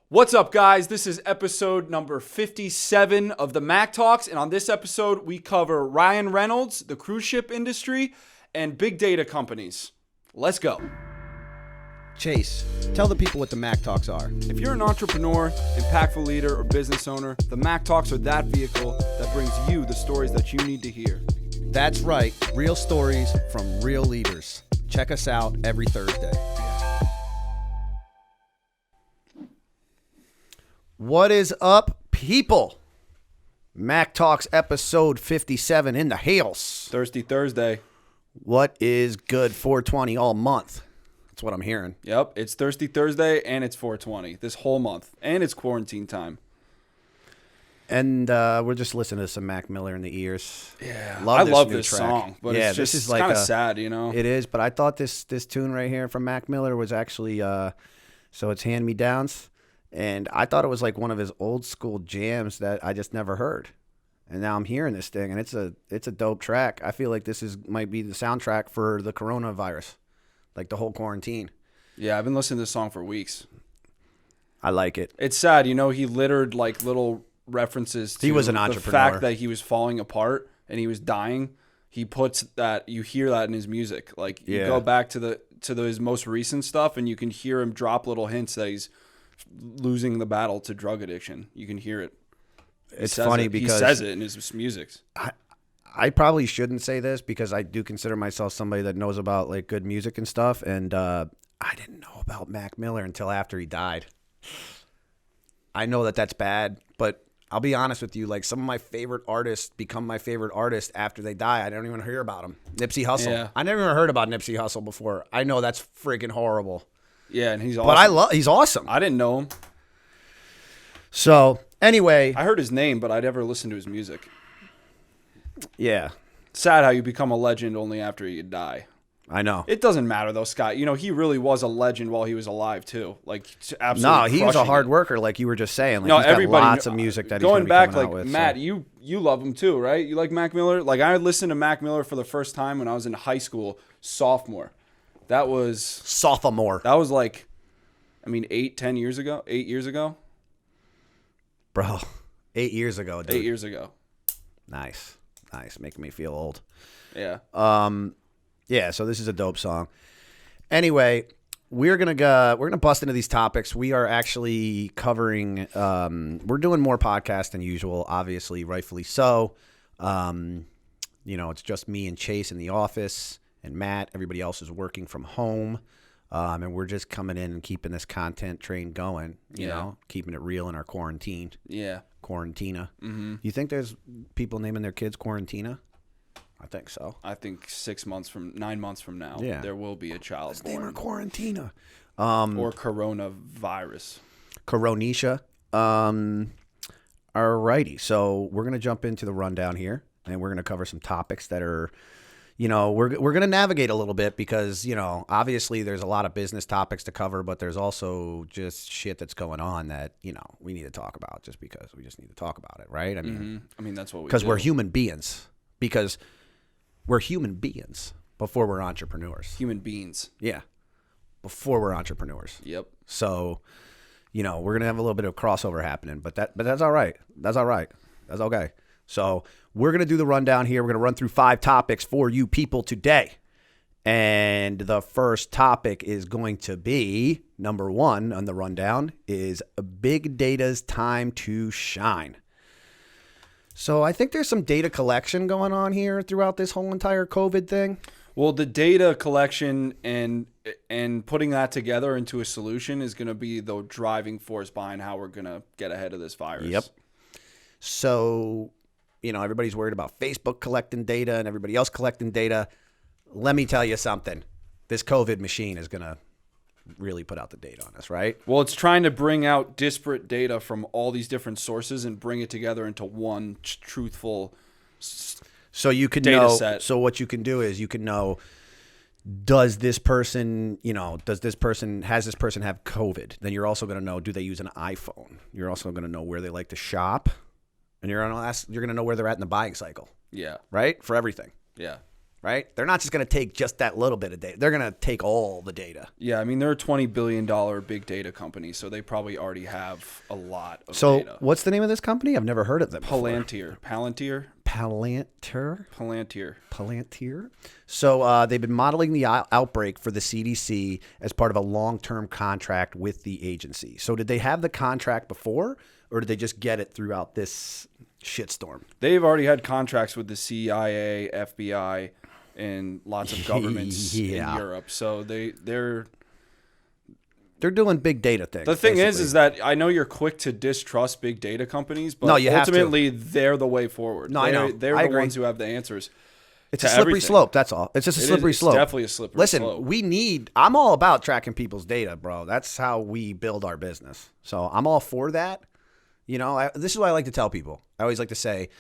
What's up, guys? This is episode number 57 of the Mack Talks, and on this episode, we cover Ryan Reynolds, the cruise ship industry, and big data companies. Let's go. Chase, tell the people what the Mack Talks are. If you're an entrepreneur, impactful leader, or business owner, the Mack Talks are that vehicle that brings you the stories that you need to hear. That's right, real stories from real leaders. Check us out every Thursday. What is up, people? Mack Talks episode 57 in the house. Thirsty Thursday. What is good 420 all month? That's what I'm hearing. Yep, it's Thirsty Thursday and it's 420 this whole month, and it's quarantine time. And we're just listening to some Mac Miller in the ears. Yeah, I love this song, but yeah, it's just this is like kind of sad, you know? It is, but I thought this tune right here from Mac Miller was actually, so it's Hand Me Downs. And I thought it was like one of his old school jams that I just never heard. And now I'm hearing this thing, and it's a dope track. I feel like this might be the soundtrack for the coronavirus, like the whole quarantine. Yeah, I've been listening to this song for weeks. I like it. It's sad, you know, he littered like little references to He was an the entrepreneur. fact that he was falling apart and he was dying. He puts that, you hear that in his music. Like you go back to his most recent stuff and you can hear him drop little hints that he's losing the battle to drug addiction. You can hear it. It's funny because he says it in his music. I probably shouldn't say this because I do consider myself somebody that knows about like good music and stuff. And I didn't know about Mac Miller until after he died. I know that that's bad, but I'll be honest with you. Like some of my favorite artists become my favorite artist after they die. I don't even hear about them. Nipsey Hussle. Yeah. I never even heard about Nipsey Hussle before. I know that's freaking horrible. Yeah, and he's awesome. But he's awesome. I didn't know him. So, anyway. I heard his name, but I never listened to his music. Yeah. Sad how you become a legend only after you die. I know. It doesn't matter, though, Scott. You know, he really was a legend while he was alive, too. Like, absolutely. No, he was a hard worker, like you were just saying. Like, no, he's got lots of music that he's going back, like, with, Matt, so. you love him, too, right? You like Mac Miller? Like, I listened to Mac Miller for the first time when I was in high school, sophomore. That was... Sophomore. That was like... 10 years ago? 8 years ago? Bro, 8 years ago, dude. 8 years ago. Nice. Making me feel old. Yeah. Yeah, so this is a dope song. Anyway, we're gonna bust into these topics. We are actually covering we're doing more podcasts than usual, obviously, rightfully so. It's just me and Chase in the office and Matt. Everybody else is working from home. And we're just coming in and keeping this content train going, you know, keeping it real in our quarantine. Yeah. Quarantina. Mm-hmm. You think there's people naming their kids Quarantina? I think so. I think 9 months from now, there will be a child Let's born. name her Quarantina. Or coronavirus. Coronisha. Alrighty. So we're going to jump into the rundown here, and we're going to cover some topics that are... we're going to navigate a little bit because, obviously there's a lot of business topics to cover, but there's also just shit that's going on that, we need to talk about just because we just need to talk about it, right? I mean, that's what we do. Because we're human beings. Because we're human beings before we're entrepreneurs. Human beings. Yeah. Before we're entrepreneurs. Yep. So, we're going to have a little bit of crossover happening, but that's all right. That's all right. That's okay. So we're going to do the rundown here. We're going to run through 5 topics for you people today. And the first topic is going to be, number 1 on the rundown, is big data's time to shine. So I think there's some data collection going on here throughout this whole entire COVID thing. Well, the data collection and putting that together into a solution is going to be the driving force behind how we're going to get ahead of this virus. Yep. So... everybody's worried about Facebook collecting data and everybody else collecting data. Let me tell you something. This COVID machine is going to really put out the data on us, right? Well, it's trying to bring out disparate data from all these different sources and bring it together into one truthful so you can data know, set. So what you can do is you can know, has this person have COVID? Then you're also going to know, do they use an iPhone? You're also going to know where they like to shop. And you're going to know where they're at in the buying cycle. Yeah. Right? For everything. Yeah. right? They're not just going to take just that little bit of data. They're going to take all the data. Yeah, I mean, they're a $20 billion big data company, so they probably already have a lot of so data. What's the name of this company? I've never heard of them before. Palantir. So they've been modeling the outbreak for the CDC as part of a long-term contract with the agency. So did they have the contract before, or did they just get it throughout this shitstorm? They've already had contracts with the CIA, FBI, and lots of governments in Europe. So they're doing big data things. The thing is that I know you're quick to distrust big data companies, but ultimately they're the way forward. No, I know. They're the ones who have the answers. It's a slippery slope. That's all. It's just a slippery slope. It's definitely a slippery slope. Listen, I'm all about tracking people's data, bro. That's how we build our business. So I'm all for that. You know, this is what I like to tell people. I always like to say,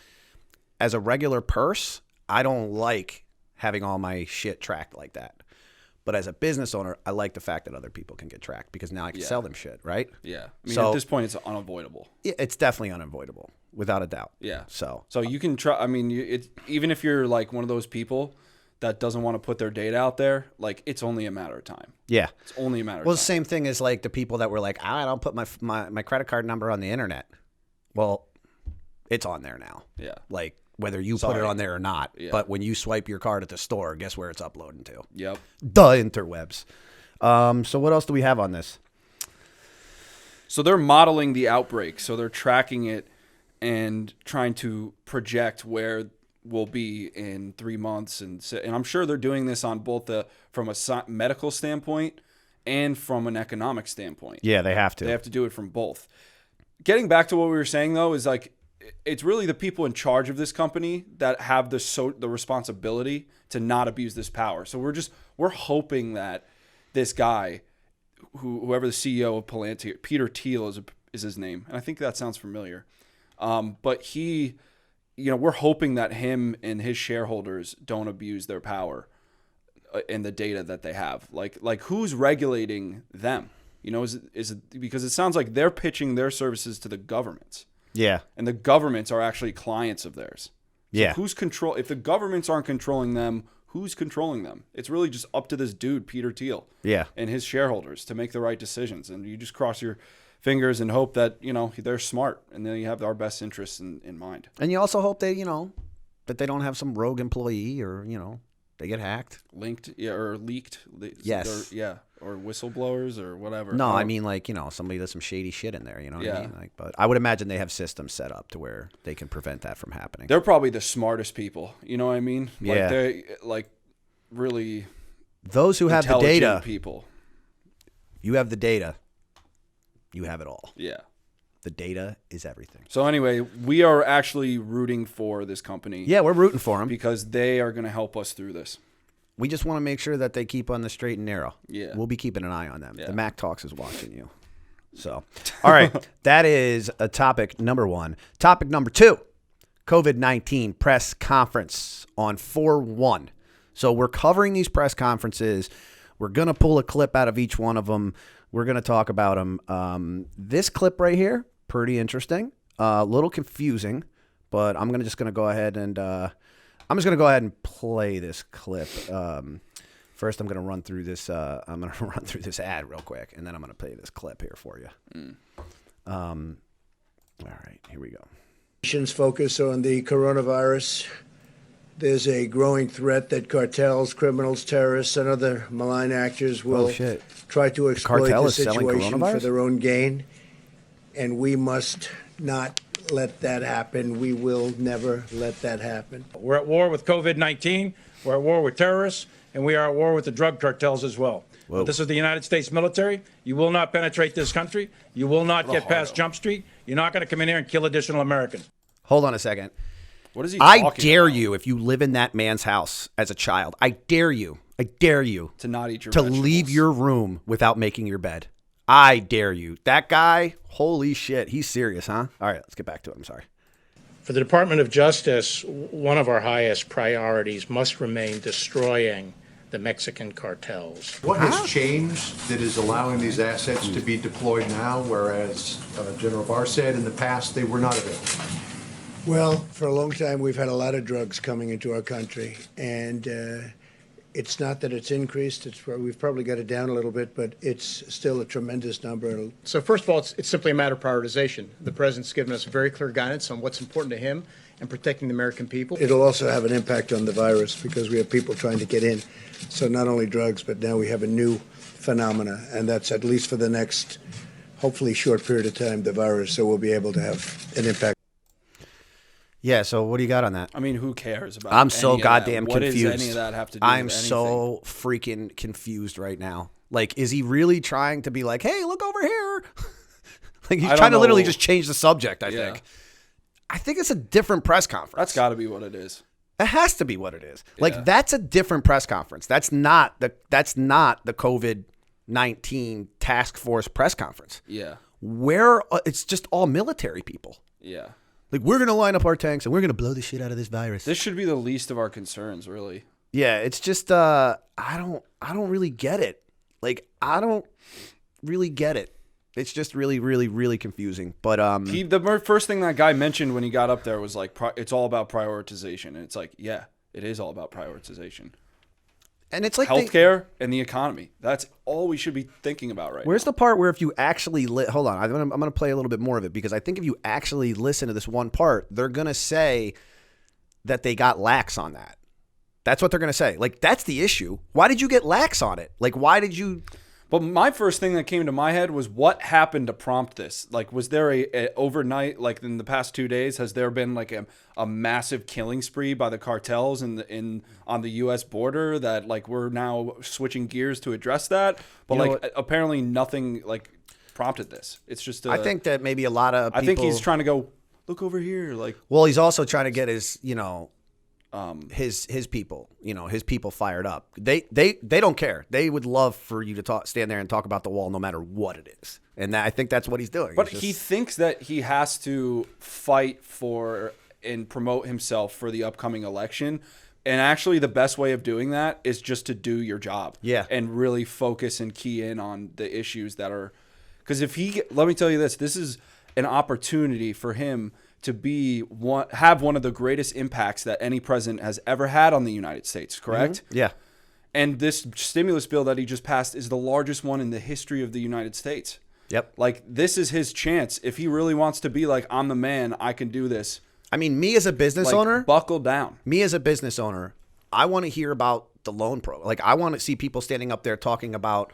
as a regular purse, I don't like having all my shit tracked like that. But as a business owner, I like the fact that other people can get tracked because now I can sell them shit, right? Yeah. I mean, at this point, it's unavoidable. It's definitely unavoidable, without a doubt. Yeah. So you can try. I mean, even if you're like one of those people that doesn't want to put their data out there, like it's only a matter of time. Yeah. It's only a matter of time. Well, the same thing as like the people that were like, I don't put my credit card number on the internet. Well, it's on there now. Yeah. Like, whether you put it on there or not. Yeah. But when you swipe your card at the store, guess where it's uploading to? Yep. The interwebs. So what else do we have on this? So they're modeling the outbreak. So they're tracking it and trying to project where we'll be in 3 months. And I'm sure they're doing this on both from a medical standpoint and from an economic standpoint. Yeah, they have to. They have to do it from both. Getting back to what we were saying, though, is like, it's really the people in charge of this company that have the responsibility to not abuse this power. So we're hoping that this guy, whoever the CEO of Palantir, Peter Thiel is his name, and I think that sounds familiar. But he, we're hoping that him and his shareholders don't abuse their power and the data that they have. Like who's regulating them? Is it because it sounds like they're pitching their services to the governments. Yeah. And the governments are actually clients of theirs. So yeah. If the governments aren't controlling them, who's controlling them? It's really just up to this dude, Peter Thiel. Yeah. And his shareholders to make the right decisions. And you just cross your fingers and hope that, they're smart and then you have our best interests in mind. And you also hope that they don't have some rogue employee or, they get hacked. Or leaked. Yes. Or whistleblowers or whatever. No, I mean somebody does some shady shit in there, what I mean? But I would imagine they have systems set up to where they can prevent that from happening. They're probably the smartest people, you know what I mean? Yeah. They're really those who have the data. People. You have the data. You have it all. Yeah. The data is everything. So anyway, we are actually rooting for this company. Yeah, we're rooting for them. Because they are going to help us through this. We just want to make sure that they keep on the straight and narrow. Yeah. We'll be keeping an eye on them. Yeah. The Mack Talks is watching you. So, all right. That is a topic number 1. Topic number 2, COVID-19 press conference on 4/1. So we're covering these press conferences. We're going to pull a clip out of each one of them. We're going to talk about them. This clip right here, pretty interesting. A little confusing, but I'm just going to go ahead and play this clip. First, I'm going to run through this. I'm going to run through this ad real quick, and then I'm going to play this clip here for you. All right, here we go. Nation's focus on the coronavirus. There's a growing threat that cartels, criminals, terrorists, and other malign actors will try to exploit the situation for their own gain, and we must not let that happen. We will never let that happen. We're at war with COVID-19, we're at war with terrorists, and we are at war with the drug cartels as well. But this is the United States military. You will not penetrate this country. You will not get past Jump Street. You're not going to come in here and kill additional Americans. Hold on a second. What is he talking about? I dare you, if you live in that man's house as a child, I dare you to not eat your vegetables. Leave your room without making your bed. I dare you. That guy, holy shit, he's serious, huh? All right, let's get back to it. I'm sorry. For the Department of Justice, one of our highest priorities must remain destroying the Mexican cartels. What has changed that is allowing these assets to be deployed now, whereas General Barr said in the past they were not available? Well, for a long time, we've had a lot of drugs coming into our country, and it's not that it's increased. We've probably got it down a little bit, but it's still a tremendous number. So first of all, it's simply a matter of prioritization. The president's given us very clear guidance on what's important to him and protecting the American people. It'll also have an impact on the virus because we have people trying to get in. So not only drugs, but now we have a new phenomena, and that's at least for the next, hopefully, short period of time, the virus. So we'll be able to have an impact. Yeah, so what do you got on that? I mean, who cares about I'm so any of goddamn that? confused. What does any of that have to do I'm with anything? so freaking confused right now. Like, is he really trying to be like, hey, look over here? Like, he's trying to literally just change the subject, I think. I think it's a different press conference. That's got to be what it is. It has to be what it is. Like, that's a different press conference. That's not the COVID-19 task force press conference. Yeah. Where it's just all military people. Yeah. Like, we're going to line up our tanks and we're going to blow the shit out of this virus. This should be the least of our concerns, really. Yeah, it's just I don't really get it. Like, I don't really get it. It's just really, really, really confusing. But the first thing that guy mentioned when he got up there was like, it's all about prioritization. And it's like, yeah, it is all about prioritization. And it's like healthcare and the economy. That's all we should be thinking about right now. Where's the part where if you actually hold on, I'm going to play a little bit more of it because I think if you actually listen to this one part, they're going to say that they got lax on that. That's what they're going to say. Like, that's the issue. Why did you get lax on it? Like, why did you? But my first thing that came to my head was what happened to prompt this? Like, was there a overnight, like in the past 2 days, has there been like a massive killing spree by the cartels on the U.S. border that like we're now switching gears to address that? But apparently nothing like prompted this. It's just I think that maybe a lot of people, I think he's trying to go, look over here. Like, well, he's also trying to get his, his people, his people fired up. They don't care. They would love for you to stand there and talk about the wall no matter what it is. And I think that's what he's doing. But he thinks that he has to fight for and promote himself for the upcoming election. And actually the best way of doing that is just to do your job. Yeah. And really focus and key in on the issues that are, because let me tell you this is an opportunity for him to have one of the greatest impacts that any president has ever had on the United States, correct? Mm-hmm. Yeah. And this stimulus bill that he just passed is the largest one in the history of the United States. Yep. Like, this is his chance. If he really wants to be like, I'm the man, I can do this. I mean, me as a business owner, buckle down. Me as a business owner, I want to hear about the loan program. Like, I want to see people standing up there talking about,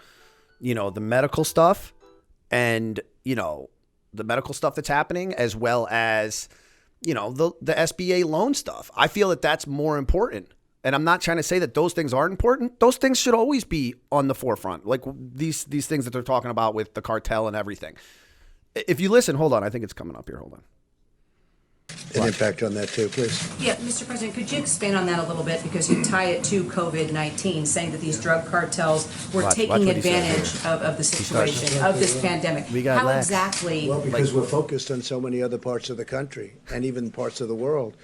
the medical stuff and, the medical stuff that's happening, as well as, the SBA loan stuff. I feel that that's more important. And I'm not trying to say that those things aren't important. Those things should always be on the forefront. Like these things that they're talking about with the cartel and everything. If you listen, hold on. I think it's coming up here. Hold on. An impact on that too, please. Yeah, Mr. President, could you expand on that a little bit, because you tie it to COVID-19, saying that these drug cartels were taking advantage of the situation, of this pandemic. How exactly? Well, because we're focused on so many other parts of the country and even parts of the world.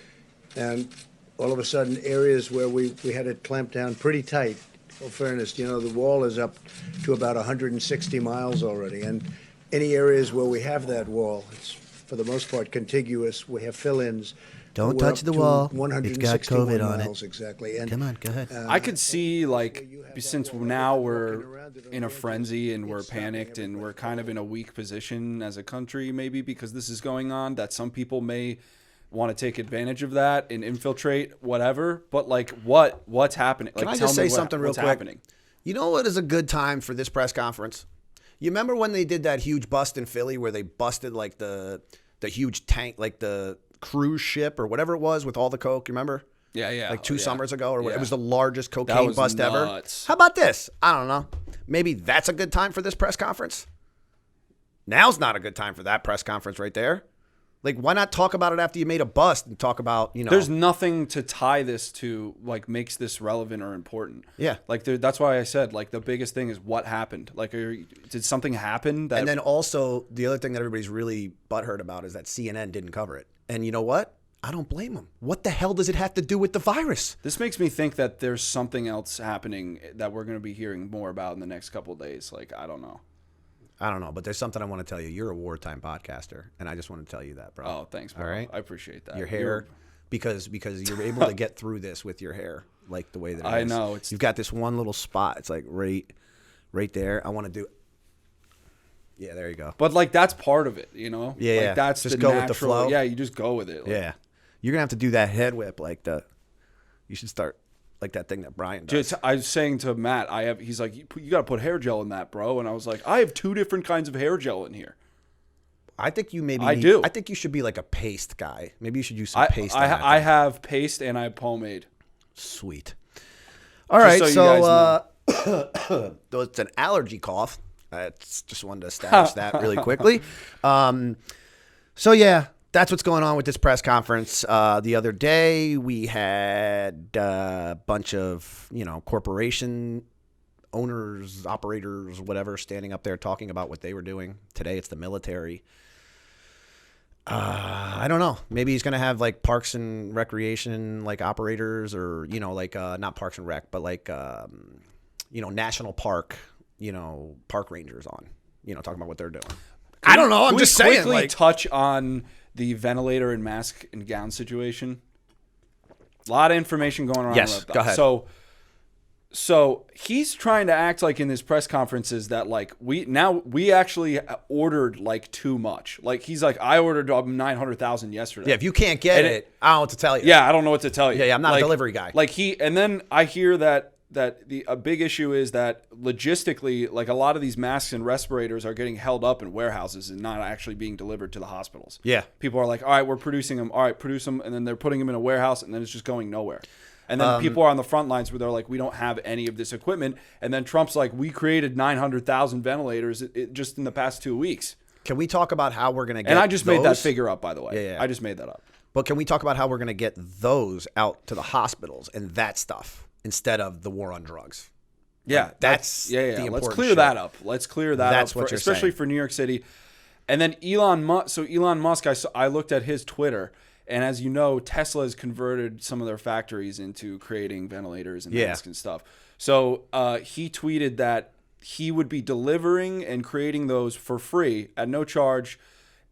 And all of a sudden, areas where we had it clamped down pretty tight. In fairness, the wall is up to about 160 miles already. And any areas where we have that wall, it's for the most part contiguous. We have fill-ins. Don't touch the wall. It's got COVID on it. Exactly. And, come on, go ahead. I could see, like, since now we're in a frenzy and we're panicked and we're kind of in a weak position as a country, maybe because this is going on, that some people may want to take advantage of that and infiltrate whatever. But like, what's happening? Like, Can I just say something real quick? Happening? You know what is a good time for this press conference? You remember when they did that huge bust in Philly where they busted like the huge tank, like the cruise ship or whatever it was with all the coke? You remember? Yeah. Like 2 summers ago or what? It was the largest cocaine That was bust nuts. ever. How about this? I don't know. Maybe that's a good time for this press conference. Now's not a good time for that press conference right there. Like, why not talk about it after you made a bust and talk about, There's nothing to tie this to, like, makes this relevant or important. Yeah. Like, that's why I said, like, the biggest thing is what happened. Like, did something happen? And then also, the other thing that everybody's really butthurt about is that CNN didn't cover it. And you know what? I don't blame them. What the hell does it have to do with the virus? This makes me think that there's something else happening that we're going to be hearing more about in the next couple of days. Like, I don't know. I don't know, but there's something I want to tell you. You're a wartime podcaster, and I just want to tell you that, bro. Oh, thanks, bro. All right? I appreciate that. Your hair, because you're able to get through this with your hair, like the way that it is. I know. You've got this one little spot. It's like right there. I want to do. Yeah, there you go. But like that's part of it, you know. Yeah, like, that's just the go natural, with the flow. Yeah, you just go with it. Like, yeah, you're gonna have to do that head whip like the. You should start like that thing that Brian does. I was saying to Matt, he's like, you got to put hair gel in that, bro. And I was like, I have 2 different kinds of hair gel in here. I think you maybe. I do. I think you should be like a paste guy. Maybe you should use some paste. I have paste and I have pomade. Sweet. All right, so though it's an allergy cough. I just wanted to establish that really quickly. So yeah, that's what's going on with this press conference. The other day we had a bunch of corporation owners, operators, whatever, standing up there talking about what they were doing. Today it's the military. I don't know. Maybe he's going to have like parks and recreation like operators or, not parks and rec, but like, national park, park rangers on, talking about what they're doing. I don't know. I'm just saying. Quickly touch on the ventilator and mask and gown situation. A lot of information going around. Yes, go ahead. So he's trying to act like in his press conferences that like we actually ordered like too much. Like he's like, I ordered 900,000 yesterday. Yeah, if you can't get it, I don't know what to tell you. Yeah, I don't know what to tell you. Yeah, I'm not a delivery guy. And then I hear that a big issue is that logistically, like a lot of these masks and respirators are getting held up in warehouses and not actually being delivered to the hospitals. Yeah. People are like, all right, we're producing them. All right, produce them. And then they're putting them in a warehouse and then it's just going nowhere. And then people are on the front lines where they're like, we don't have any of this equipment. And then Trump's like, we created 900,000 ventilators just in the past 2 weeks. Can we talk about how we're going to get And I just made that figure up, by the way. Yeah. I just made that up. But can we talk about how we're going to get those out to the hospitals and that stuff instead of the war on drugs? Yeah. That's the important Let's clear shit. that up. Let's clear that That's up. what you're especially saying. for New York City. And then Elon Musk, I looked at his Twitter. And as you know, Tesla has converted some of their factories into creating ventilators and masks and stuff. So he tweeted that he would be delivering and creating those for free at no charge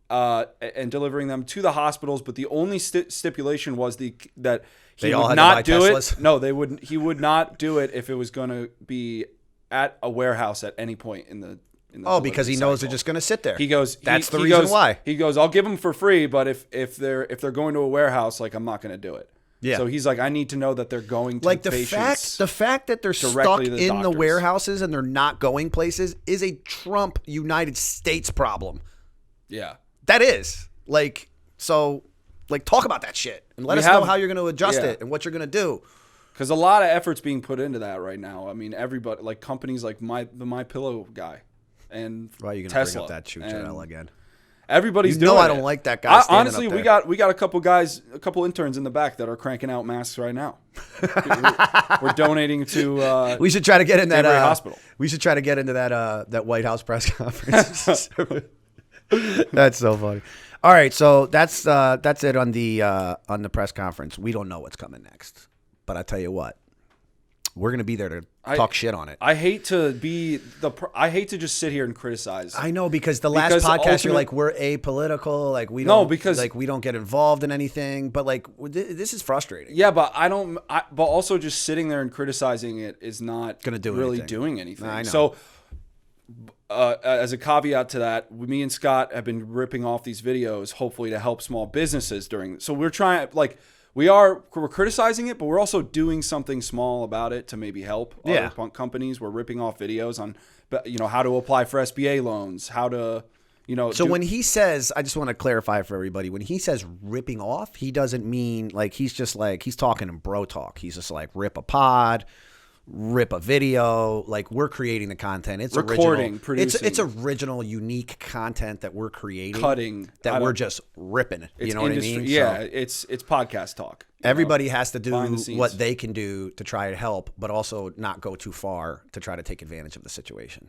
and delivering them to the hospitals. But the only stipulation was that he would not do it. No, they wouldn't. He would not do it if it was going to be at a warehouse at any point in the because he knows they're just going to sit there. He goes, that's the reason why. He goes, I'll give them for free, but if they're going to a warehouse, like I'm not going to do it. Yeah. So he's like, I need to know that they're going to like the patients. fact that they're stuck in the warehouses and they're not going places is a Trump United States problem. Yeah. That is talk about that shit and let us know how you're going to adjust it and what you're going to do. Because a lot of effort's being put into that right now. I mean, everybody, like companies like the My Pillow guy. And why are you going to bring up that Chucharella again? Everybody's doing it. I don't like that guy. Honestly, we got a couple interns in the back that are cranking out masks right now. We're donating to. We should try to get in that hospital. We should try to get into that White House press conference. That's so funny. All right, so that's it on the press conference. We don't know what's coming next, but I tell you what. We're going to be there to talk shit on it. I hate to just sit here and criticize. I know because last podcast you're like we're apolitical, like we don't get involved in anything, but like this is frustrating. Yeah, but but also just sitting there and criticizing it is not going to really doing anything. I know. So as a caveat to that, me and Scott have been ripping off these videos hopefully to help small businesses so we're trying we're criticizing it, but we're also doing something small about it to maybe help other companies. We're ripping off videos on, how to apply for SBA loans, how to, So when he says, I just want to clarify for everybody, when he says ripping off, he doesn't mean he's just he's talking in bro talk. He's just rip a pod, rip a video. We're creating the content. It's recording, original. producing. It's original, unique content that we're creating, cutting that we're just ripping. You know what I mean? Yeah, it's podcast talk. Everybody has to do what they can do to try to help, but also not go too far to try to take advantage of the situation.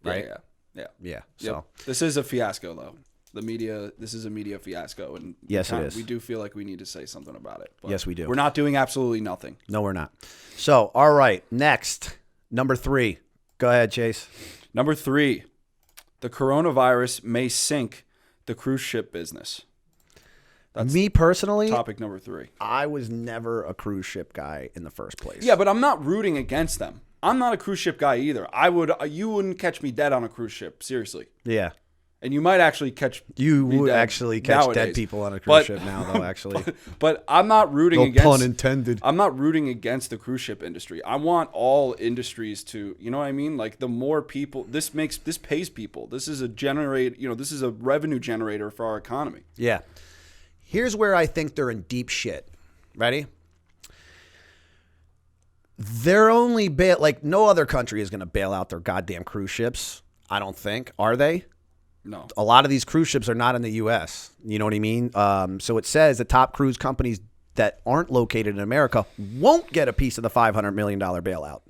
Right? Yeah. So this is a fiasco, though. This is a media fiasco, and yes, it is. We do feel like we need to say something about it. Yes, we do. We're not doing absolutely nothing. No, we're not. So, all right, next, number 3. Go ahead, Chase. Number 3. The coronavirus may sink the cruise ship business. That's me personally. Topic number 3. I was never a cruise ship guy in the first place. Yeah, but I'm not rooting against them. I'm not a cruise ship guy either. You wouldn't catch me dead on a cruise ship, seriously. Yeah. And you might actually catch dead people on a cruise ship now, though. Actually, but I'm not rooting against. Pun intended. I'm not rooting against the cruise ship industry. I want all industries to, you know what I mean? Like the more people, this pays people. This is this is a revenue generator for our economy. Yeah. Here's where I think they're in deep shit. Ready? They're only no other country is going to bail out their goddamn cruise ships. I don't think. Are they? No. A lot of these cruise ships are not in the U.S. You know what I mean? So it says the top cruise companies that aren't located in America won't get a piece of the $500 million bailout.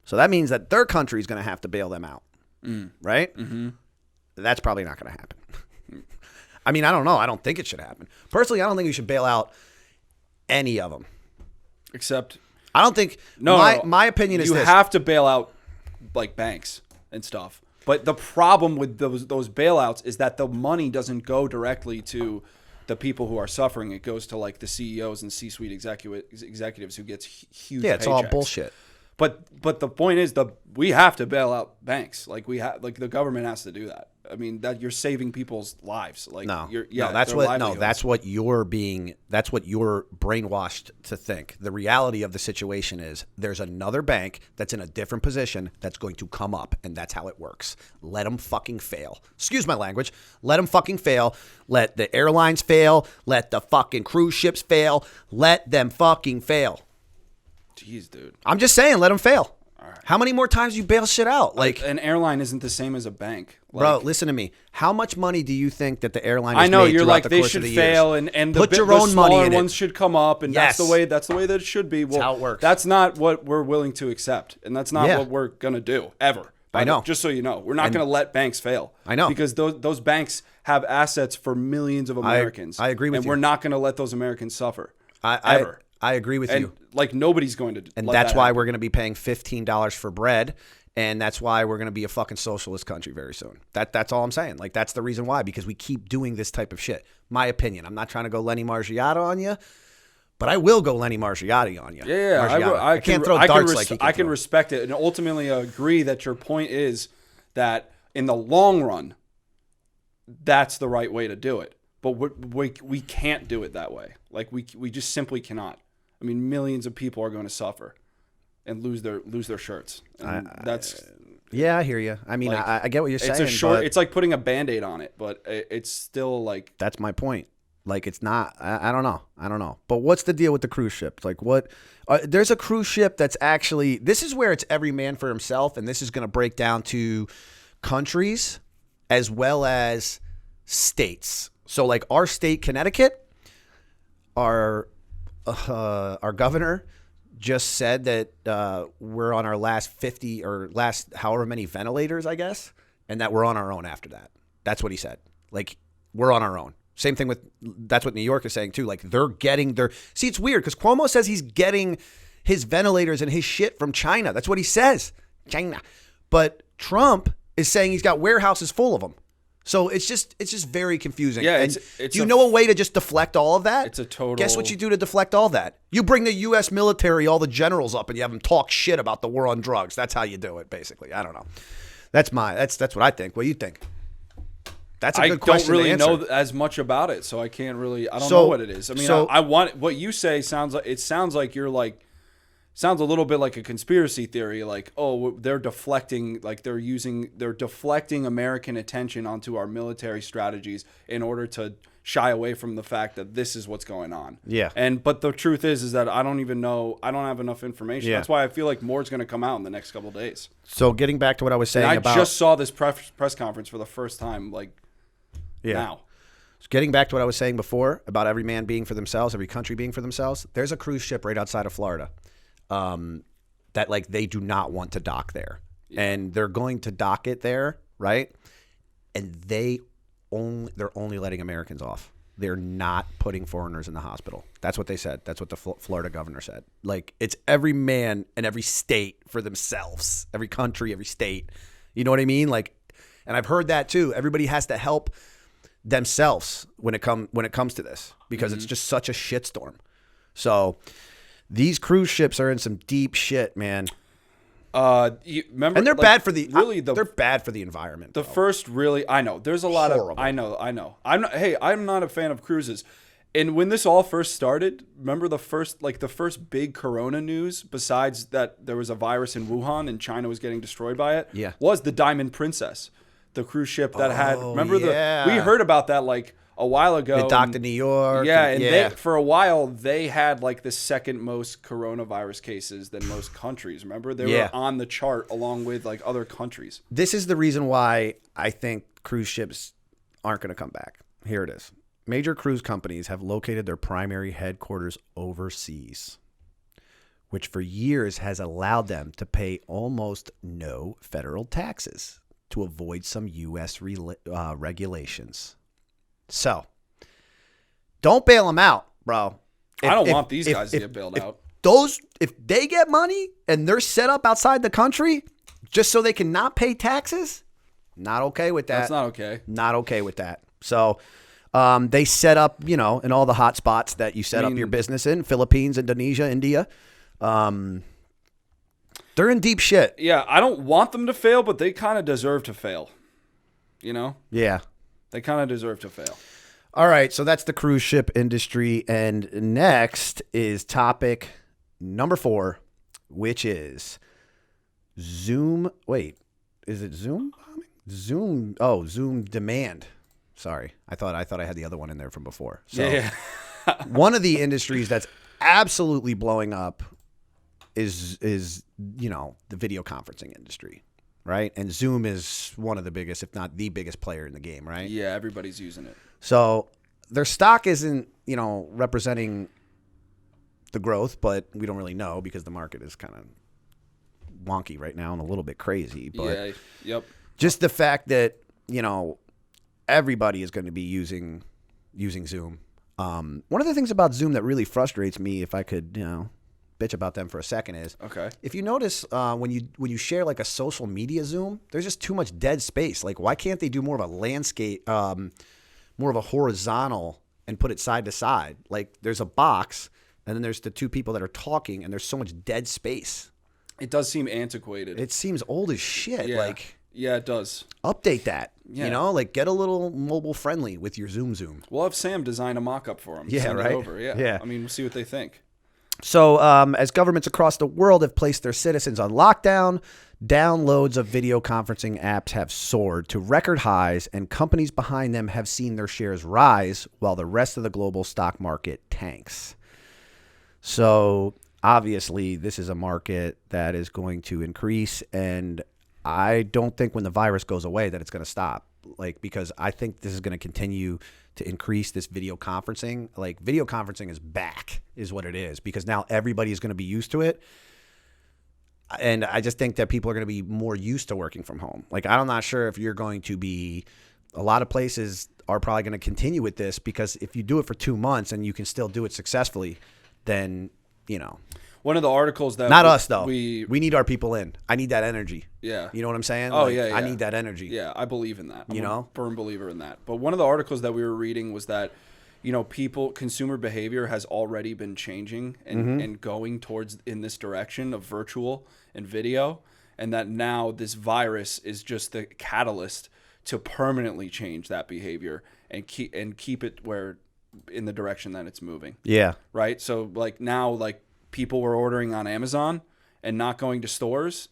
So that means that their country is going to have to bail them out. Right? Mm-hmm. That's probably not going to happen. I mean, I don't know. I don't think it should happen. Personally, I don't think we should bail out any of them. Except... I don't think... My opinion is you have to bail out like banks and stuff. But the problem with those bailouts is that the money doesn't go directly to the people who are suffering. It goes to like the CEOs and C-suite executives who gets huge paychecks. It's all bullshit. But the point is we have to bail out banks. Like the government has to do that. I mean that you're saving people's lives. Like that's what you're brainwashed to think. The reality of the situation is there's another bank that's in a different position that's going to come up, and that's how it works. Let them fucking fail. Excuse my language. Let them fucking fail. Let the airlines fail. Let the fucking cruise ships fail. Let them fucking fail. Jeez, dude. I'm just saying, let them fail. All right. How many more times do you bail shit out? Like an airline isn't the same as a bank. Bro, listen to me. How much money do you think that the airline has made you're like the they course should of the fail years? and put your own smaller money in ones should come up, and yes. that's the way that it should be. Well, that's how it works. That's not what we're willing to accept, and that's not what we're gonna do ever. I know. Just so you know, we're not gonna let banks fail. I know, because those banks have assets for millions of Americans. I agree with you, and we're not gonna let those Americans suffer ever. I agree with you. Like nobody's going to. And that's why we're going to be paying $15 for bread, and that's why we're going to be a fucking socialist country very soon. That's all I'm saying. Like that's the reason why, because we keep doing this type of shit. My opinion. I'm not trying to go Lenny Margiotta on you, but I will go Lenny Margiotta on you. Yeah, I can't throw darts like he can I can respect it and ultimately agree that your point is that in the long run, that's the right way to do it. But we can't do it that way. Like we just simply cannot. I mean, millions of people are going to suffer and lose their shirts. Yeah, I hear you. I mean, like, I get what you're saying. It's like putting a Band-Aid on it, but it's still like. That's my point. Like, it's not. I don't know. But what's the deal with the cruise ships? Like, what? There's a cruise ship that's actually. This is where it's every man for himself, and this is going to break down to countries as well as states. So, like, our state, Connecticut, our governor just said that we're on our last 50 or last however many ventilators, I guess, and that we're on our own after that. That's what he said. Like, we're on our own. Same thing that's what New York is saying too. Like, they're getting see, it's weird because Cuomo says he's getting his ventilators and his shit from China. That's what he says. China. But Trump is saying he's got warehouses full of them. So it's just very confusing. Yeah, and do you know a way to just deflect all of that? It's a total. Guess what you do to deflect all that? You bring the U.S. military, all the generals up, and you have them talk shit about the war on drugs. That's how you do it, basically. I don't know. That's what I think. What do you think? That's a good question. I don't really to answer. know as much about it, so I can't really. I don't know what it is. I mean, I want what you say sounds like you're like. Sounds a little bit like a conspiracy theory, like, oh, they're deflecting American attention onto our military strategies in order to shy away from the fact that this is what's going on. Yeah. But the truth is that I don't even know. I don't have enough information. Yeah. That's why I feel like more is going to come out in the next couple of days. So getting back to what I was saying I just saw this press conference for the first time, now. So getting back to what I was saying before about every man being for themselves, every country being for themselves, there's a cruise ship right outside of Florida. That like they do not want to dock there, and they're going to dock it there, right? And they're only letting Americans off. They're not putting foreigners in the hospital. That's what they said. That's what the Florida governor said. Like, it's every man and every state for themselves, every country, every state. You know what I mean? Like, And I've heard that too. Everybody has to help themselves when it comes to this, because it's just such a shitstorm. So these cruise ships are in some deep shit, man. You remember, and they're bad for the they're bad for the environment. The first really, I know there's a lot of I know. I'm not a fan of cruises. And when this all first started, remember the first big corona news, besides that there was a virus in Wuhan and China was getting destroyed by it, was the Diamond Princess, the cruise ship that had, remember we heard about that like a while ago. It docked in New York. Yeah, and they, for a while they had like the second most coronavirus cases than most countries. Remember, they were on the chart along with like other countries. This is the reason why I think cruise ships aren't going to come back. Here it is. Major cruise companies have located their primary headquarters overseas, which for years has allowed them to pay almost no federal taxes to avoid some U.S. regulations. So, don't bail them out, bro. I don't want these guys to get bailed out. If they get money and they're set up outside the country just so they can not pay taxes, not okay with that. That's not okay. Not okay with that. So, they set up, in all the hot spots that you set up your business in, Philippines, Indonesia, India. They're in deep shit. Yeah, I don't want them to fail, but they kind of deserve to fail. Yeah. They kind of deserve to fail. All right, so that's the cruise ship industry. And next is topic number 4, which is Zoom. Wait, is it Zoom? Zoom demand. Sorry, I thought I had the other one in there from before. So one of the industries that's absolutely blowing up is the video conferencing industry, right? And Zoom is one of the biggest, if not the biggest player in the game, right? Yeah, everybody's using it. So their stock isn't, representing the growth, but we don't really know because the market is kind of wonky right now and a little bit crazy. But just the fact that, everybody is going to be using Zoom. One of the things about Zoom that really frustrates me, if I could, bitch about them for a second, is if you notice when you share like a social media Zoom, there's just too much dead space. Like, why can't they do more of a landscape, more of a horizontal, and put it side to side? Like, there's a box, and then there's the two people that are talking, and there's so much dead space. It does seem antiquated. It seems old as shit. Yeah. Yeah, it does. Update that. Yeah. Get a little mobile friendly with your Zoom. We'll have Sam design a mock-up for him. Yeah, Send right? it over. Yeah. I mean, we'll see what they think. So as governments across the world have placed their citizens on lockdown, downloads of video conferencing apps have soared to record highs, and companies behind them have seen their shares rise while the rest of the global stock market tanks. So obviously, this is a market that is going to increase, and I don't think when the virus goes away that it's going to stop. Because I think this is going to continue to increase, this video conferencing. Video conferencing is back, is what it is, because now everybody is going to be used to it. And I just think that people are going to be more used to working from home. I'm not sure if you're going to be, a lot of places are probably going to continue with this, because if you do it for 2 months and you can still do it successfully, then, One of the articles that... Not us, though. We need our people in. I need that energy. Yeah. You know what I'm saying? Oh, yeah. I need that energy. Yeah, I believe in that. I'm a firm believer in that. But one of the articles that we were reading was that, consumer behavior has already been changing and going towards in this direction of virtual and video, and that now this virus is just the catalyst to permanently change that behavior and keep it where in the direction that it's moving. Yeah. Right? So now people were ordering on Amazon and not going to stores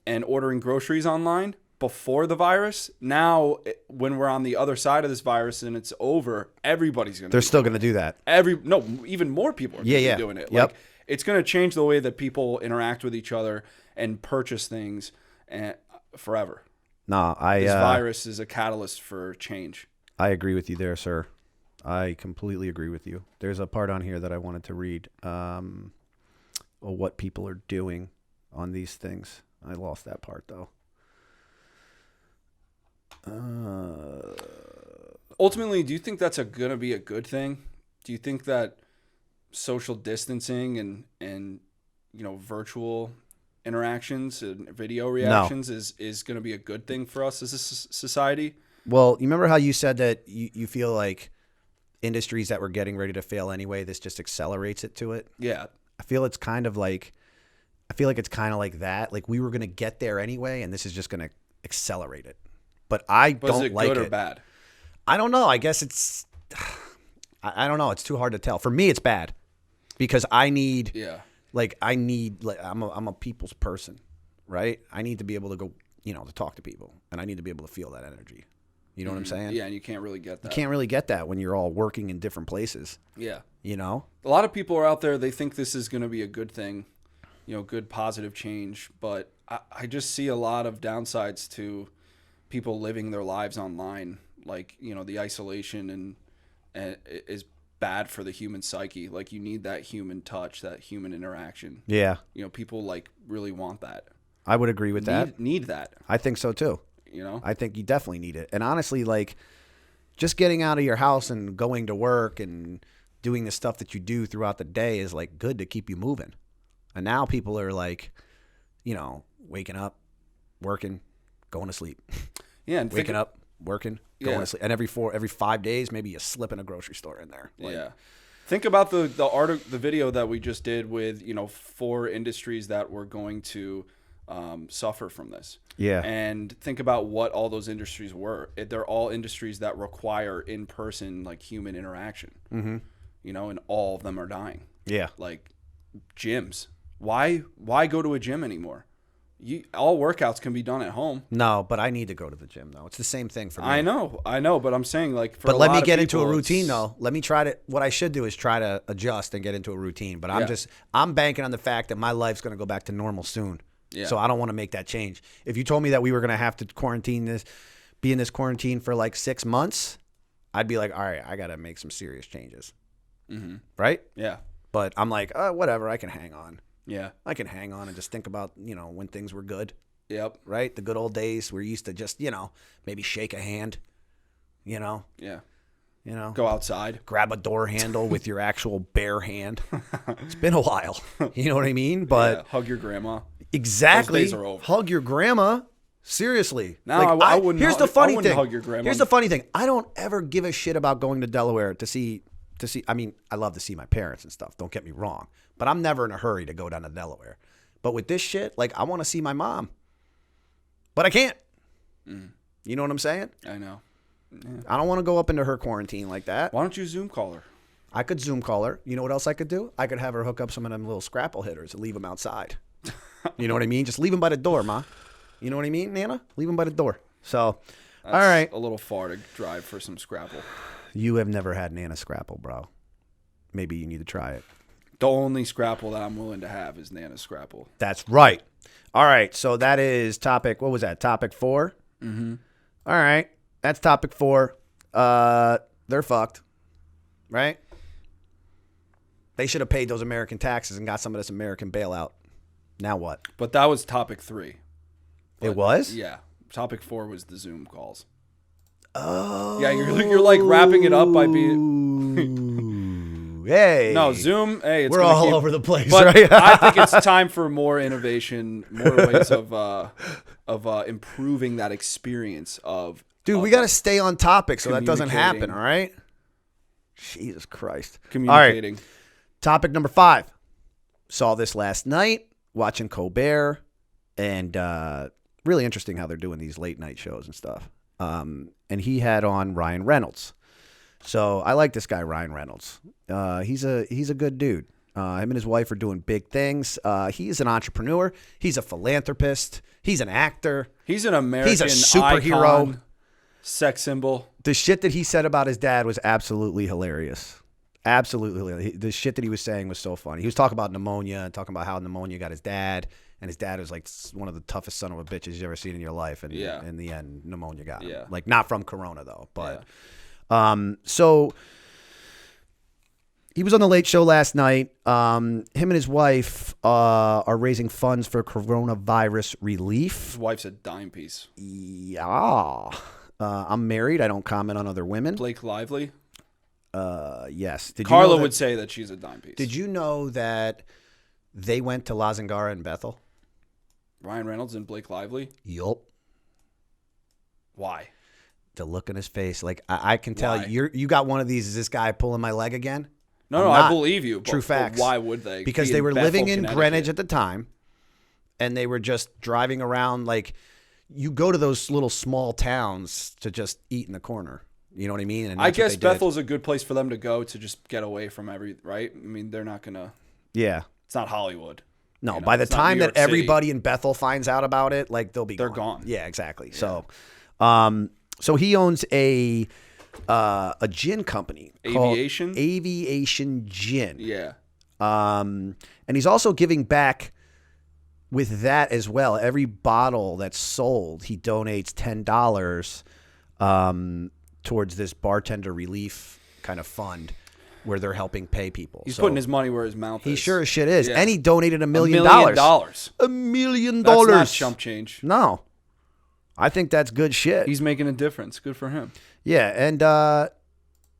and ordering groceries online before the virus. Now, when we're on the other side of this virus and it's over, everybody's going to... They're still going to do that. Even more people are going to be doing it. Yep. It's going to change the way that people interact with each other and purchase things forever. No, this virus is a catalyst for change. I agree with you there, sir. I completely agree with you. There's a part on here that I wanted to read. What people are doing on these things. I lost that part, though. Ultimately, do you think that's going to be a good thing? Do you think that social distancing and virtual interactions and video reactions is going to be a good thing for us as a society. Well, you remember how you said that you feel like industries that were getting ready to fail anyway, this just accelerates it to it? Yeah. I feel like it's kind of like that. Like we were going to get there anyway, and this is just going to accelerate it. But I don't is it like good it. or bad? I don't know. I guess it's I don't know. It's too hard to tell. For me, it's bad because I need I'm a people's person, right? I need to be able to go, to talk to people, and I need to be able to feel that energy. You know what I'm saying? Yeah, and you can't really get that. You can't really get that when you're all working in different places. Yeah. A lot of people are out there, they think this is going to be a good thing, good positive change, but I just see a lot of downsides to people living their lives online. Like, the isolation and is bad for the human psyche. Like, you need that human touch, that human interaction. Yeah. People like really want that. I would agree with that. Need that. I think so too. I think you definitely need it. And honestly, like just getting out of your house and going to work and doing the stuff that you do throughout the day is like good to keep you moving. And now people are like, waking up, working, going to sleep. Yeah, and waking up, working, going to sleep. And every 5 days, maybe you slip in a grocery store in there. Like, yeah. Think about the video that we just did with 4 industries that were going to suffer from this. Yeah. And think about what all those industries were. They're all industries that require in-person, like, human interaction. Mm-hmm. And all of them are dying. Yeah. Like gyms. Why go to a gym anymore? All workouts can be done at home. No, but I need to go to the gym though. It's the same thing for me. I know, but I'm saying like. But let me get into a routine though. Let me try to. What I should do is try to adjust and get into a routine. But I'm banking on the fact that my life's going to go back to normal soon. Yeah. So I don't want to make that change. If you told me that we were going to have to be in this quarantine for like 6 months, I'd be like, all right, I got to make some serious changes. Mm-hmm. Right? Yeah. But I'm like, whatever, I can hang on. Yeah. I can hang on and just think about, when things were good. Yep. Right? The good old days where you used to just, maybe shake a hand, Yeah. Go outside. Grab a door handle with your actual bare hand. It's been a while. You know what I mean? But hug your grandma. Exactly. Those days are over. Hug your grandma. Seriously. No, like, I wouldn't. Here's the funny thing. Hug your grandma. Here's the funny thing. I don't ever give a shit about going to Delaware to see. I mean, I love to see my parents and stuff. Don't get me wrong. But I'm never in a hurry to go down to Delaware. But with this shit, like, I want to see my mom. But I can't. Mm. You know what I'm saying? I know. Yeah. I don't want to go up into her quarantine like that. Why don't you Zoom call her? I could Zoom call her. You know what else I could do? I could have her hook up some of them little scrapple hitters and leave them outside. You know what I mean? Just leave them by the door, Ma. You know what I mean, Nana? Leave them by the door. So, that's all right. A little far to drive for some scrapple. You have never had Nana scrapple, bro. Maybe you need to try it. The only scrapple that I'm willing to have is Nana scrapple. That's right. All right. So that is topic. What was that? Topic 4? Mm-hmm. All right. That's topic 4. They're fucked. Right? They should have paid those American taxes and got some of this American bailout. Now what? But that was topic 3. It was? Yeah. Topic 4 was the Zoom calls. Oh. Yeah, you're like wrapping it up by being... Hey. No, Zoom, hey. We're all over the place, but right? I think it's time for more innovation, more ways of improving that experience of... Dude, we got to stay on topic so that doesn't happen, all right? Jesus Christ. Communicating. All right. Topic number 5. Saw this last night, watching Colbert, and really interesting how they're doing these late night shows and stuff. And he had on Ryan Reynolds. So I like this guy, Ryan Reynolds. He's a good dude. Him and his wife are doing big things. He's an entrepreneur. He's a philanthropist. He's an actor. He's an American He's a superhero. Icon, sex symbol. The shit that he said about his dad was absolutely hilarious. Absolutely hilarious. The shit that he was saying was so funny. He was talking about pneumonia and talking about how pneumonia got his dad. And his dad was like one of the toughest son of a bitches you've ever seen in your life. And in the end, pneumonia got him. Yeah. Like, not from corona, though. But so he was on the Late Show last night. Him and his wife are raising funds for coronavirus relief. His wife's a dime piece. Yeah. I'm married. I don't comment on other women. Blake Lively? Yes. Carla would say that she's a dime piece. Did you know that they went to La Zingara in Bethel? Ryan Reynolds and Blake Lively? Yup. Why? The look in his face. Like, I can tell Why? you got one of these. Is this guy pulling my leg again? No, I believe you. True facts. But why would they? Because they were living in Greenwich at the time, and they were just driving around. Like, you go to those little small towns to just eat in the corner. You know what I mean? And I guess Bethel's a good place for them to go to just get away from right? I mean, they're not going to. Yeah. It's not Hollywood. No, you know? by the time that everybody City. in Bethel finds out about it, like, they're gone. Yeah, exactly. Yeah. So he owns a gin company called Aviation Gin. Yeah. And he's also giving back with that as well. Every bottle that's sold, he donates $10 towards this bartender relief kind of fund where they're helping pay people. He's putting his money where his mouth is. He sure as shit is. Yeah. And he donated $1 million. $1 million. That's not chump change. No. I think that's good shit. He's making a difference. Good for him. Yeah, and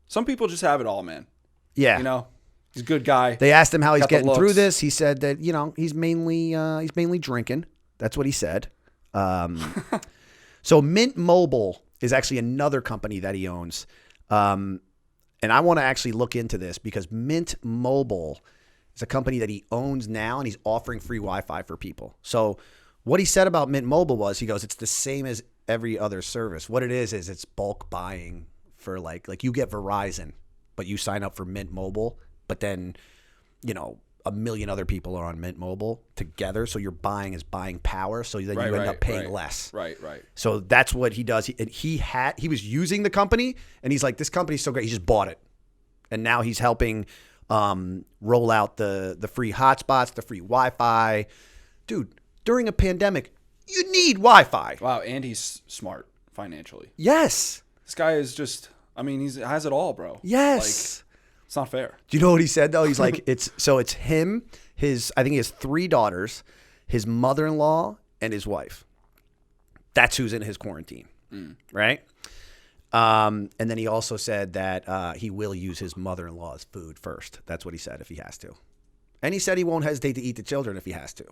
some people just have it all, man. Yeah. You know, he's a good guy. They asked him how he's getting through this. He said that, you know, he's mainly drinking. That's what he said. So Mint Mobile is actually another company that he owns. And I want to actually look into this because Mint Mobile is a company that he owns now, and he's offering free Wi-Fi for people. So what he said about Mint Mobile was, he goes, it's the same as every other service. What it is it's bulk buying for like you get Verizon, but you sign up for Mint Mobile, but then, you know, 1 million other people are on Mint Mobile together. So you're buying power. So then you end up paying less. Right. So that's what he does. He was using the company, and he's like, this company's so great. He just bought it. And now he's helping roll out the free hotspots, the free Wi-Fi. Dude, during a pandemic, you need Wi-Fi. Wow, and he's smart financially. Yes. This guy is just, I mean, he has it all, bro. Yes. Like, it's not fair. Do you know what he said, though? He's like, it's him, I think he has 3 daughters, his mother-in-law, and his wife. That's who's in his quarantine, right? And then he also said that he will use his mother-in-law's food first. That's what he said, if he has to. And he said he won't hesitate to eat the children if he has to.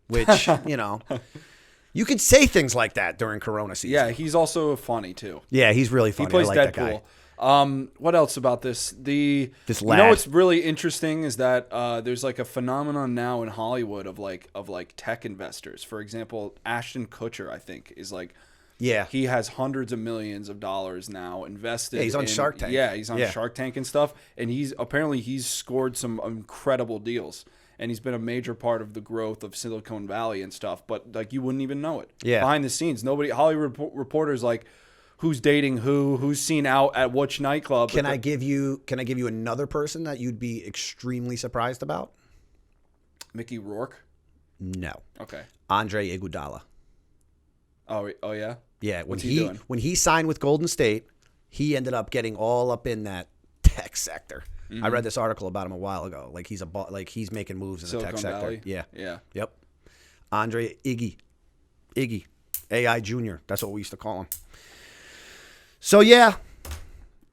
Which, you know, you could say things like that during Corona season. Yeah, he's also funny, too. Yeah, he's really funny. He plays I like Deadpool. that guy. What else about this? You know what's really interesting is that there's like a phenomenon now in Hollywood of tech investors. For example, Ashton Kutcher, I think, is like, yeah, he has hundreds of millions of dollars now invested. Yeah, he's on Shark Tank. Yeah, he's on Shark Tank and stuff, and he's scored some incredible deals. And he's been a major part of the growth of Silicon Valley and stuff, but like you wouldn't even know it. Yeah. Behind the scenes, Hollywood reporters like who's dating who's seen out at which nightclub. Can I give you another person that you'd be extremely surprised about? Mickey Rourke? No. Okay. Andre Iguodala. Oh yeah? Yeah, What's he doing? When he signed with Golden State, he ended up getting all up in that tech sector. Mm-hmm. I read this article about him a while ago. Like he's making moves in Silicon the tech Valley? sector. Yeah. Yeah. Yep. Andre Iggy, AI Junior. That's what we used to call him. So yeah,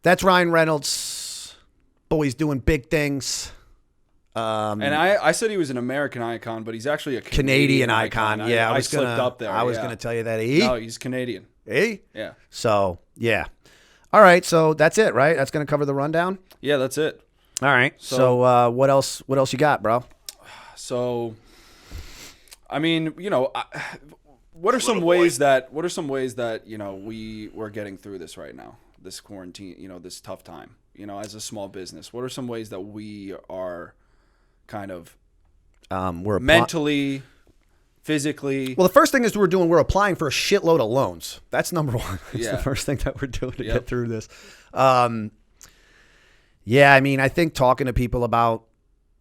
that's Ryan Reynolds. Boy's doing big things. And I said he was an American icon, but he's actually a Canadian icon. Yeah, I slipped up there. I was gonna tell you that. No, he's Canadian. Yeah. So yeah. All right, so that's it, right? That's going to cover the rundown? Yeah, that's it. All right. So what else you got, bro? So I mean, you know, what are some ways that you know we're getting through this right now, this quarantine, you know, this tough time, you know, as a small business? What are some ways that we are kind of we're mentally, physically? Well, the first thing is we're applying for a shitload of loans. That's number one. That's the first thing that we're doing to get through this. Yeah, I mean, I think talking to people about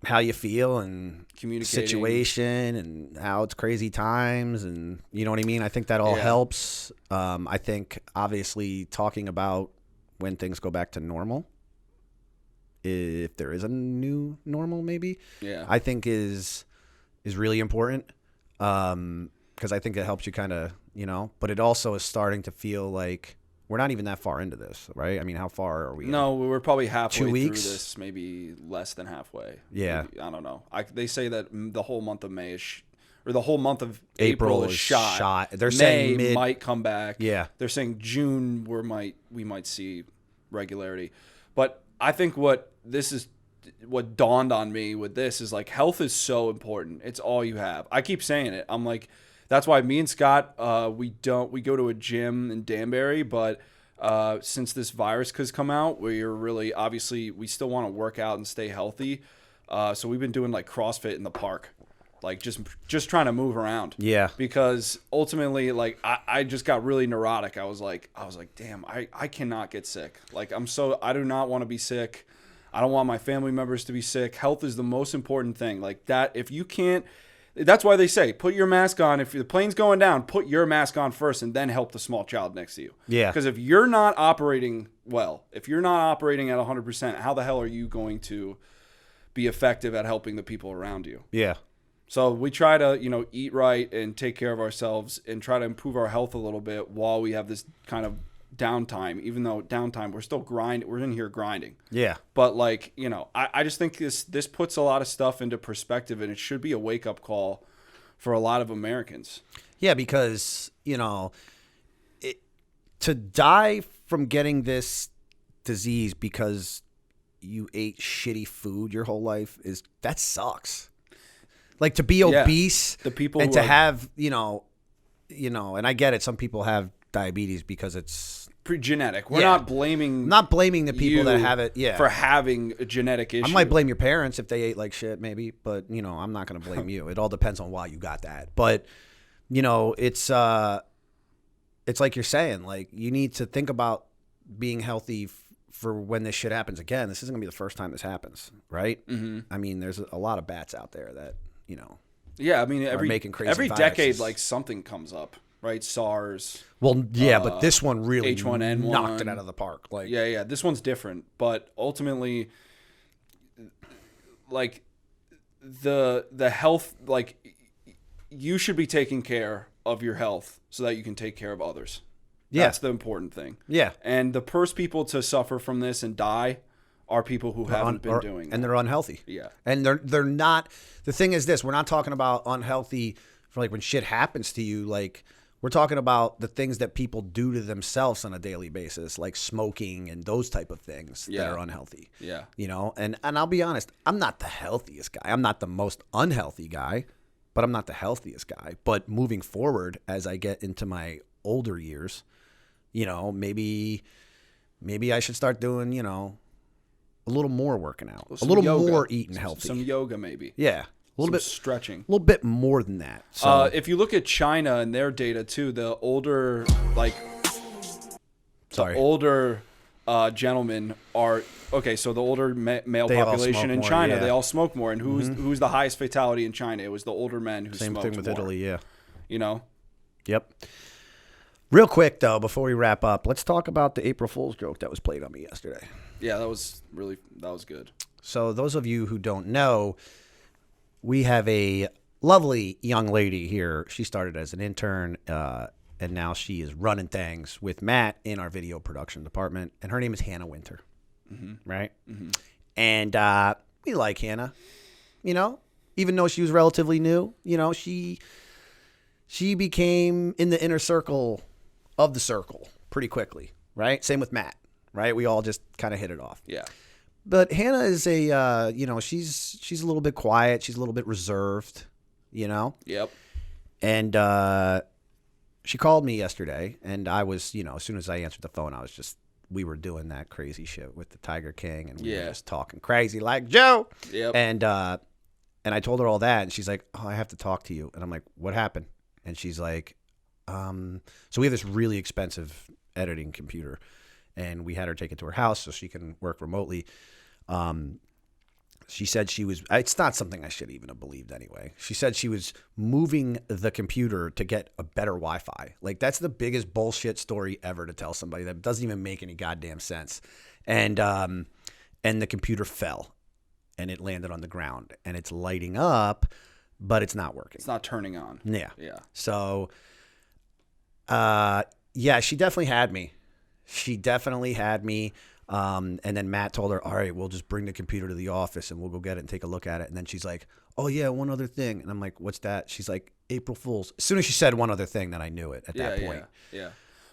how you feel and situation and how it's crazy times and you know what I mean? I think that all helps. I think obviously talking about when things go back to normal, if there is a new normal maybe, I think is really important. Because I think it helps you kind of, you know, but it also is starting to feel like we're not even that far into this, right? I mean, how far are we? No, we're probably halfway 2 weeks? through this, maybe less than halfway. Yeah. Maybe, I don't know. They say that the whole month of May is or the whole month of April is shot. They're May saying might come back. Yeah. They're saying June we might see regularity. But I think what dawned on me with this is like health is so important. It's all you have. I keep saying it. I'm like, that's why me and Scott, we go to a gym in Danbury, but since this virus has come out, we're really, obviously, we still want to work out and stay healthy. So we've been doing like CrossFit in the park, like just trying to move around. Yeah. Because ultimately, like I just got really neurotic. I was like, damn, I cannot get sick. Like I do not want to be sick. I don't want my family members to be sick. Health is the most important thing. Like that, if you can't, that's why they say, put your mask on. If the plane's going down, put your mask on first and then help the small child next to you. Yeah. Because if you're not operating well, if you're not operating at 100%, how the hell are you going to be effective at helping the people around you? Yeah. So we try to, eat right and take care of ourselves and try to improve our health a little bit while we have this kind of downtime. Even though downtime, we're still grinding. We're in here grinding. Yeah. But like, I just think this puts a lot of stuff into perspective, and it should be a wake up call for a lot of Americans. Yeah, because, to die from getting this disease because you ate shitty food your whole life that sucks. Like to be obese, the people and to have, and I get it. Some people have diabetes because it's pre-genetic. We're not blaming the people that have it. Yeah. For having a genetic issue. I might blame your parents if they ate like shit, maybe, but I'm not going to blame you. It all depends on why you got that. But it's like you're saying, like you need to think about being healthy for when this shit happens again. This isn't gonna be the first time this happens, right? Mm-hmm. I mean, there's a lot of bats out there that Yeah, I mean, every viruses. decade, like something comes up, right? SARS. Well, yeah, but this one really H1N1 knocked it out of the park. Like, yeah, this one's different, but ultimately, like the health, like you should be taking care of your health so that you can take care of others. Yeah. That's the important thing. Yeah. And the first people to suffer from this and die are people who haven't been doing that. And they're unhealthy. Yeah. And they're not. The thing is this, we're not talking about unhealthy for like when shit happens to you. Like we're talking about the things that people do to themselves on a daily basis, like smoking and those type of things that are unhealthy. Yeah. And I'll be honest, I'm not the healthiest guy. I'm not the most unhealthy guy, but I'm not the healthiest guy. But moving forward, as I get into my older years, maybe I should start doing, a little more working out, a little more eating healthy. Some yoga maybe. Yeah. A little bit stretching. A little bit more than that. So if you look at China and their data too, the older gentlemen are so the older male population in China, they all smoke more. And who's the highest fatality in China? It was the older men who smoked more. Same thing with Italy, yeah. Yep. Real quick though, before we wrap up, let's talk about the April Fool's joke that was played on me yesterday. Yeah, that was good. So those of you who don't know, we have a lovely young lady here. She started as an intern, and now she is running things with Matt in our video production department. And her name is Hannah Winter, right? Mm-hmm. And we like Hannah, even though she was relatively new. She became in the inner circle of the circle pretty quickly, right? Same with Matt, right? We all just kind of hit it off. Yeah. But Hannah is she's a little bit quiet. She's a little bit reserved, Yep. And she called me yesterday, and I was, as soon as I answered the phone, we were doing that crazy shit with the Tiger King, and we were just talking crazy like Joe. Yep. And I told her all that, and she's like, "Oh, I have to talk to you." And I'm like, "What happened?" And she's like, so we have this really expensive editing computer, and we had her take it to her house so she can work remotely. She said it's not something I should even have believed anyway. She said she was moving the computer to get a better Wi-Fi. Like that's the biggest bullshit story ever to tell somebody that doesn't even make any goddamn sense. And the computer fell and it landed on the ground and it's lighting up, but it's not working. It's not turning on. Yeah. Yeah. So, she definitely had me. She definitely had me. And then Matt told her, all right, we'll just bring the computer to the office and we'll go get it and take a look at it. And then she's like, oh, yeah, one other thing. And I'm like, what's that? She's like, April Fool's. As soon as she said one other thing, then I knew it at that point. Yeah.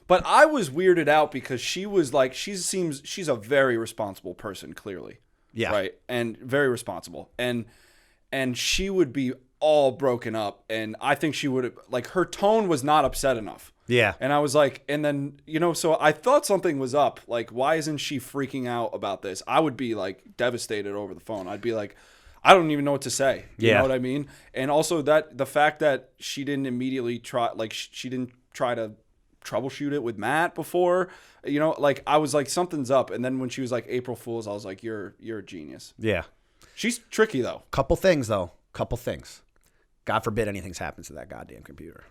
But I was weirded out because she was like, she's a very responsible person, clearly. Yeah. Right. And very responsible. And she would be all broken up. And I think she would have, like, her tone was not upset enough. Yeah. And I was like, and then, so I thought something was up. Like, why isn't she freaking out about this? I would be like devastated over the phone. I'd be like, I don't even know what to say. You know what I mean? And also the fact that she didn't immediately try, like, she didn't try to troubleshoot it with Matt before, like, I was like, something's up. And then when she was like, April Fool's, I was like, you're a genius. Yeah. She's tricky though. Couple things. God forbid anything happens to that goddamn computer.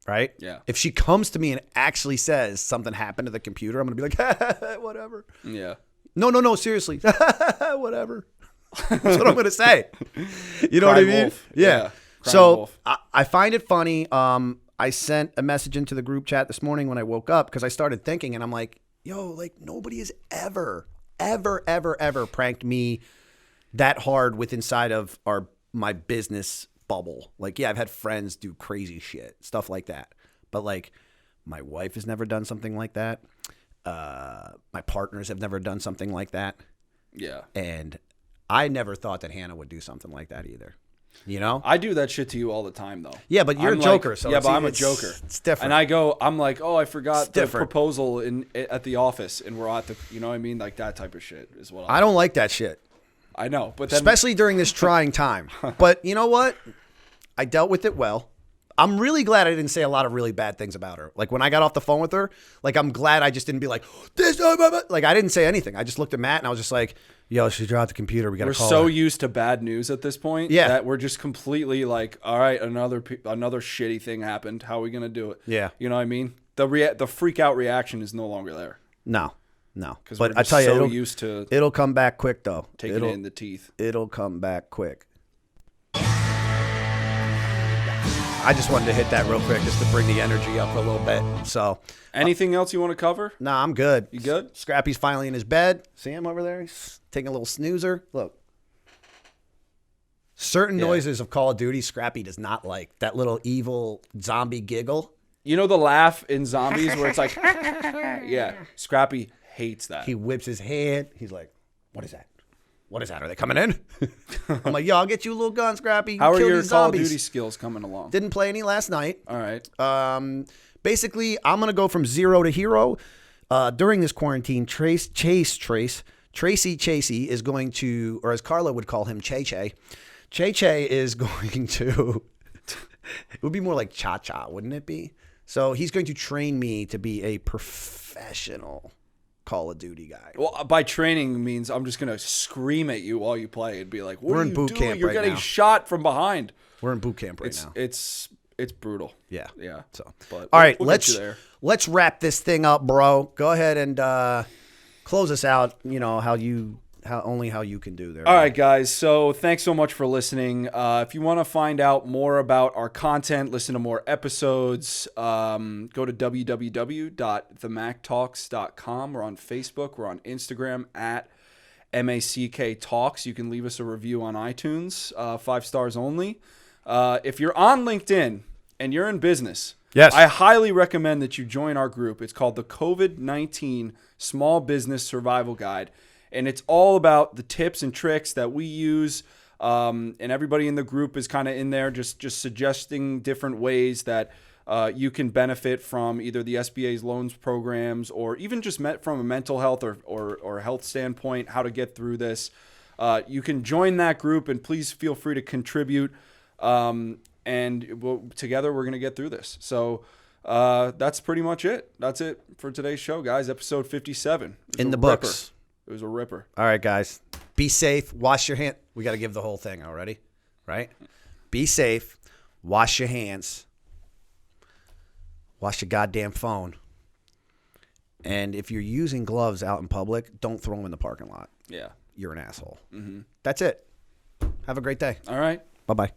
Right? Yeah. If she comes to me and actually says something happened to the computer, I'm going to be like, whatever. Yeah. No, seriously. Whatever. That's what I'm going to say. You know what I mean? Wolf. Yeah. So I find it funny. I sent a message into the group chat this morning when I woke up because I started thinking and I'm like, yo, like nobody has ever pranked me that hard with inside of my business bubble. Like, yeah, I've had friends do crazy shit, stuff like that. But like my wife has never done something like that. My partners have never done something like that. Yeah. And I never thought that Hannah would do something like that either. I do that shit to you all the time though. Yeah, but you're a joker. But I'm a joker. It's different. And I'm like, oh, I forgot the proposal at the office and we're at the, you know what I mean? Like that type of shit is what I don't like that shit. I know, but then, especially during this trying time. But you know what? I dealt with it well. I'm really glad I didn't say a lot of really bad things about her. Like when I got off the phone with her, like I'm glad I just didn't be like, like I didn't say anything. I just looked at Matt and I was just like, yo, she dropped the computer. We got to call her. We're so used to bad news at this point that we're just completely like, all right, another shitty thing happened. How are we going to do it? Yeah. You know what I mean? The freak out reaction is no longer there. No. But I tell you, it'll come back quick though. Taking it in the teeth. It'll come back quick. I just wanted to hit that real quick just to bring the energy up a little bit. So, anything else you want to cover? Nah, I'm good. You good? Scrappy's finally in his bed. See him over there? He's taking a little snoozer. Look. Certain noises of Call of Duty, Scrappy does not like. That little evil zombie giggle. You know the laugh in zombies where it's like, yeah, Scrappy hates that. He whips his hand. He's like, what is that? What is that? Are they coming in? I'm like, yo, I'll get you a little gun, Scrappy. How are your Call of Duty skills coming along? Didn't play any last night. All right. Basically, I'm going to go from zero to hero. During this quarantine, Tracy Chasey is going to, or as Carla would call him, Che is going to, it would be more like Cha-Cha, wouldn't it be? So he's going to train me to be a professional Call of Duty guy. Well, by training means I'm just gonna scream at you while you play. It'd be like, "What are you doing? Camp You're getting shot from behind." We're in boot camp now. It's brutal. Yeah. So, but all right, we'll let's wrap this thing up, bro. Go ahead and close us out. You know how you can do there. All right, guys. So thanks so much for listening. If you want to find out more about our content, listen to more episodes, go to www.themacktalks.com. We're on Facebook. We're on Instagram at MACK Talks. You can leave us a review on iTunes, 5 stars only. If you're on LinkedIn and you're in business, yes, I highly recommend that you join our group. It's called the COVID-19 Small Business Survival Guide. And it's all about the tips and tricks that we use. And everybody in the group is kind of in there just suggesting different ways that you can benefit from either the SBA's loans programs or even just from a mental health or health standpoint, how to get through this. You can join that group and please feel free to contribute. And together we're going to get through this. So that's pretty much it. That's it for today's show, guys. Episode 57. In the books. It was a ripper. All right, guys. Be safe. Wash your hands. We got to give the whole thing already, right? Be safe. Wash your hands. Wash your goddamn phone. And if you're using gloves out in public, don't throw them in the parking lot. Yeah. You're an asshole. Mm-hmm. That's it. Have a great day. All right. Bye-bye.